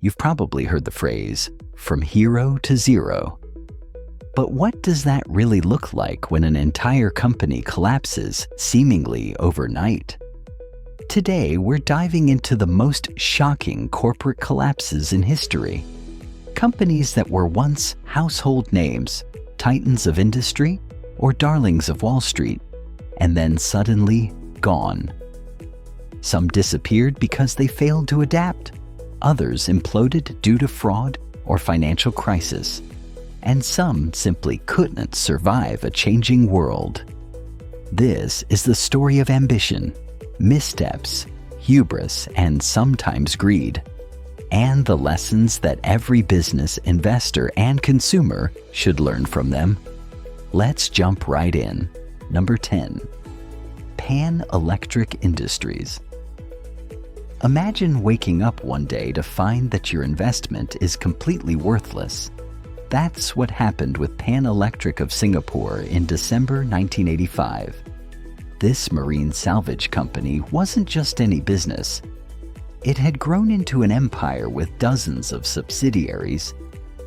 You've probably heard the phrase, from hero to zero. But what does that really look like when an entire company collapses seemingly overnight? Today, we're diving into the most shocking corporate collapses in history. Companies that were once household names, titans of industry, or darlings of Wall Street, and then suddenly gone. Some disappeared because they failed to adapt. Others imploded due to fraud or financial crisis. And some simply couldn't survive a changing world. This is the story of ambition, missteps, hubris, and sometimes greed, and the lessons that every business, investor, and consumer should learn from them. Let's jump right in. Number 10. Pan Electric Industries. Imagine waking up one day to find that your investment is completely worthless. That's what happened with Pan Electric of Singapore in December 1985. This marine salvage company wasn't just any business. It had grown into an empire with dozens of subsidiaries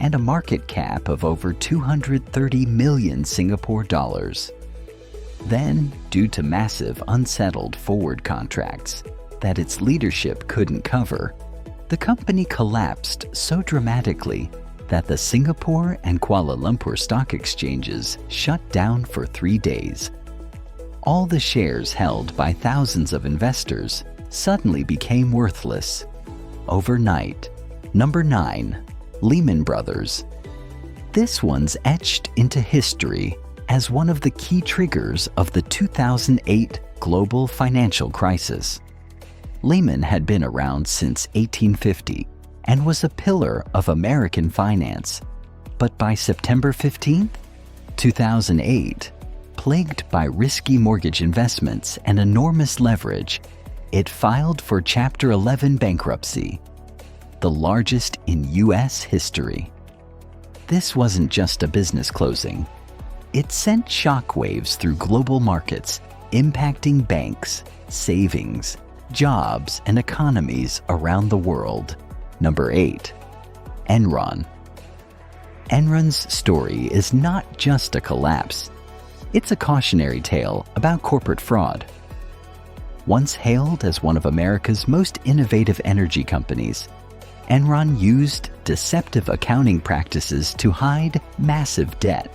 and a market cap of over 230 million Singapore dollars. Then, due to massive unsettled forward contracts that its leadership couldn't cover, the company collapsed so dramatically that the Singapore and Kuala Lumpur stock exchanges shut down for 3 days. All the shares held by thousands of investors suddenly became worthless. Overnight. Number 9. Lehman Brothers. This one's etched into history as one of the key triggers of the 2008 global financial crisis. Lehman had been around since 1850 and was a pillar of American finance. But by September 15, 2008, plagued by risky mortgage investments and enormous leverage, it filed for Chapter 11 bankruptcy, the largest in U.S. history. This wasn't just a business closing. It sent shockwaves through global markets, impacting banks, savings, jobs, and economies around the world. Number 8. Enron. Enron's story is not just a collapse. It's a cautionary tale about corporate fraud. Once hailed as one of America's most innovative energy companies, Enron used deceptive accounting practices to hide massive debt.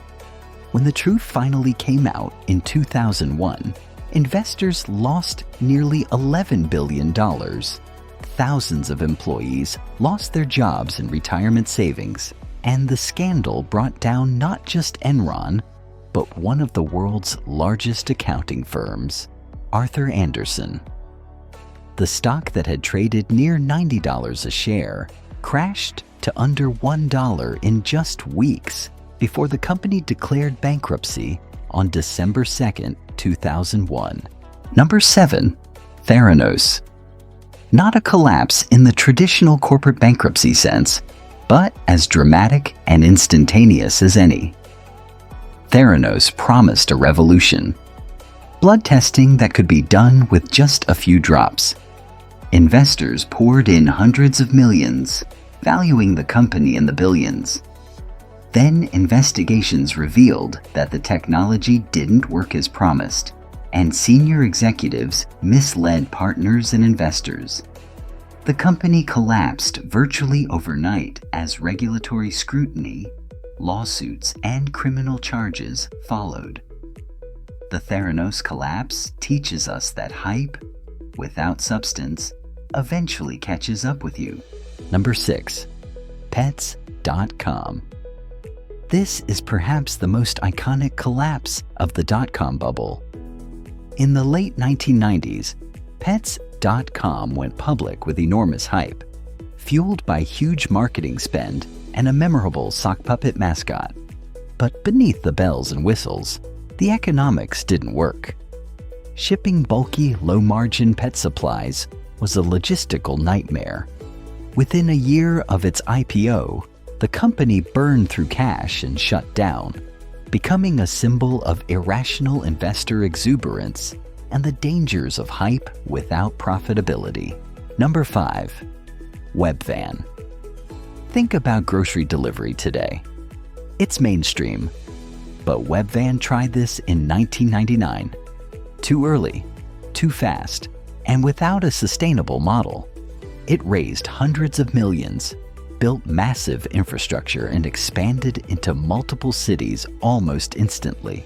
When the truth finally came out in 2001, investors lost nearly $11 billion. Thousands of employees lost their jobs and retirement savings, and the scandal brought down not just Enron, but one of the world's largest accounting firms, Arthur Andersen. The stock that had traded near $90 a share crashed to under $1 in just weeks before the company declared bankruptcy on December 2, 2001. Number 7. Theranos. Not a collapse in the traditional corporate bankruptcy sense, but as dramatic and instantaneous as any. Theranos promised a revolution. Blood testing that could be done with just a few drops. Investors poured in hundreds of millions, valuing the company in the billions. Then investigations revealed that the technology didn't work as promised, and senior executives misled partners and investors. The company collapsed virtually overnight as regulatory scrutiny, lawsuits, and criminal charges followed. The Theranos collapse teaches us that hype, without substance, eventually catches up with you. Number 6. Pets.com. This is perhaps the most iconic collapse of the dot-com bubble. In the late 1990s, Pets.com went public with enormous hype, fueled by huge marketing spend and a memorable sock puppet mascot. But beneath the bells and whistles, the economics didn't work. Shipping bulky, low-margin pet supplies was a logistical nightmare. Within a year of its IPO, the company burned through cash and shut down, becoming a symbol of irrational investor exuberance and the dangers of hype without profitability. Number 5. Webvan. Think about grocery delivery today. It's mainstream, but Webvan tried this in 1999. Too early, too fast, and without a sustainable model. It raised hundreds of millions, built massive infrastructure, and expanded into multiple cities almost instantly.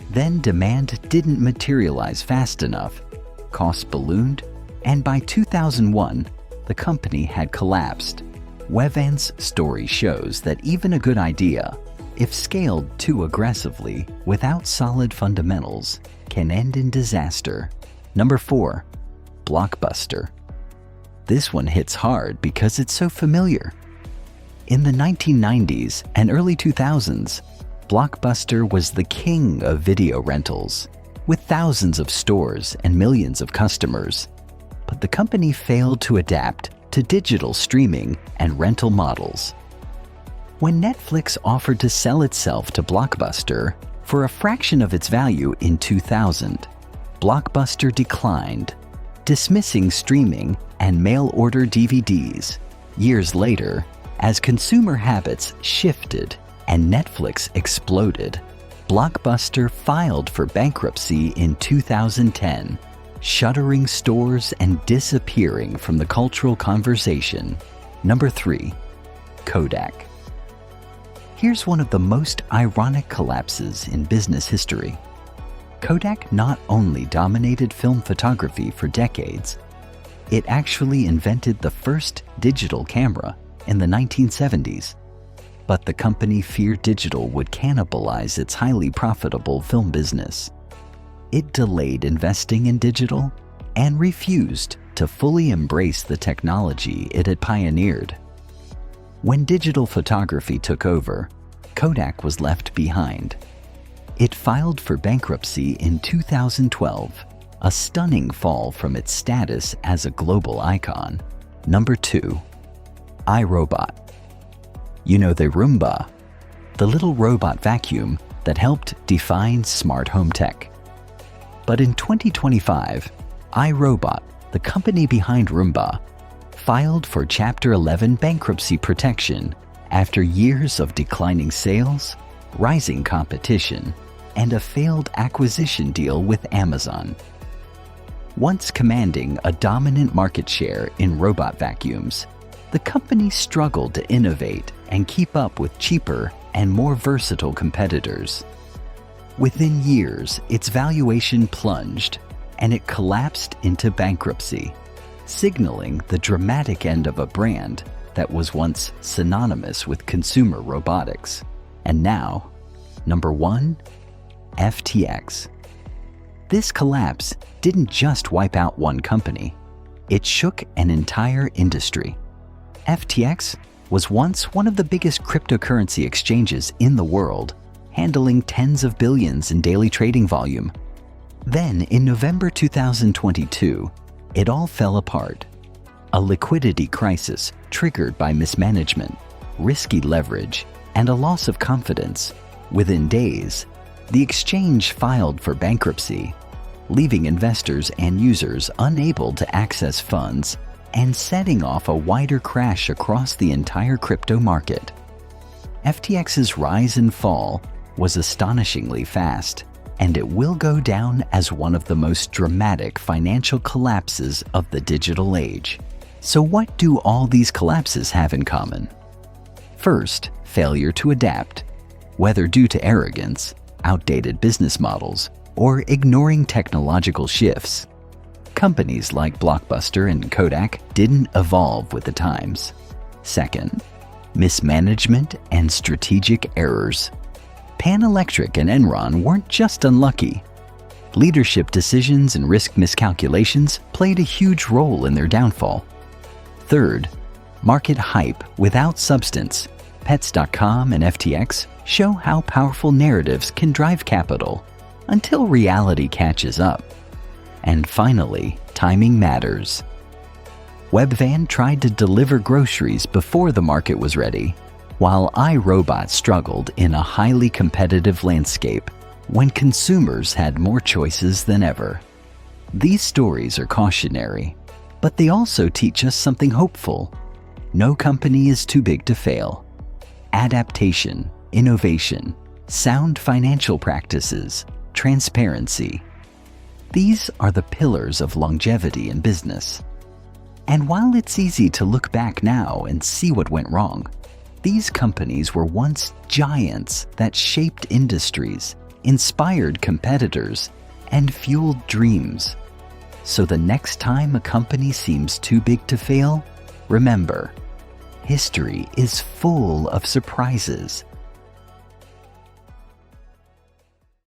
Then demand didn't materialize fast enough, costs ballooned, and by 2001, the company had collapsed. Webvan's story shows that even a good idea, if scaled too aggressively without solid fundamentals, can end in disaster. Number 4, Blockbuster. This one hits hard because it's so familiar. In the 1990s and early 2000s, Blockbuster was the king of video rentals, with thousands of stores and millions of customers. But the company failed to adapt to digital streaming and rental models. When Netflix offered to sell itself to Blockbuster for a fraction of its value in 2000, Blockbuster declined, dismissing streaming and mail-order DVDs. Years later, as consumer habits shifted and Netflix exploded, Blockbuster filed for bankruptcy in 2010, shuttering stores and disappearing from the cultural conversation. Number 3, Kodak. Here's one of the most ironic collapses in business history. Kodak not only dominated film photography for decades, it actually invented the first digital camera in the 1970s. But the company feared digital would cannibalize its highly profitable film business. It delayed investing in digital and refused to fully embrace the technology it had pioneered. When digital photography took over, Kodak was left behind. It filed for bankruptcy in 2012, a stunning fall from its status as a global icon. Number 2, iRobot. You know the Roomba, the little robot vacuum that helped define smart home tech. But in 2025, iRobot, the company behind Roomba, filed for Chapter 11 bankruptcy protection after years of declining sales, rising competition, and a failed acquisition deal with Amazon. Once commanding a dominant market share in robot vacuums, the company struggled to innovate and keep up with cheaper and more versatile competitors. Within years, its valuation plunged and it collapsed into bankruptcy, signaling the dramatic end of a brand that was once synonymous with consumer robotics. And now, number 1, FTX. This collapse didn't just wipe out one company, it shook an entire industry. FTX was once one of the biggest cryptocurrency exchanges in the world, handling tens of billions in daily trading volume. Then, in November 2022, it all fell apart. A liquidity crisis triggered by mismanagement, risky leverage, and a loss of confidence. Within days, the exchange filed for bankruptcy, leaving investors and users unable to access funds and setting off a wider crash across the entire crypto market. FTX's rise and fall was astonishingly fast, and it will go down as one of the most dramatic financial collapses of the digital age. So what do all these collapses have in common? First, failure to adapt, whether due to arrogance, outdated business models, or ignoring technological shifts. Companies like Blockbuster and Kodak didn't evolve with the times. Second, mismanagement and strategic errors. Pan Electric and Enron weren't just unlucky. Leadership decisions and risk miscalculations played a huge role in their downfall. Third, market hype without substance. Pets.com and FTX show how powerful narratives can drive capital until reality catches up. And finally, timing matters. Webvan tried to deliver groceries before the market was ready, while iRobot struggled in a highly competitive landscape when consumers had more choices than ever. These stories are cautionary, but they also teach us something hopeful. No company is too big to fail. Adaptation, innovation, sound financial practices, transparency. These are the pillars of longevity in business. And while it's easy to look back now and see what went wrong, these companies were once giants that shaped industries, inspired competitors, and fueled dreams. So the next time a company seems too big to fail, remember, history is full of surprises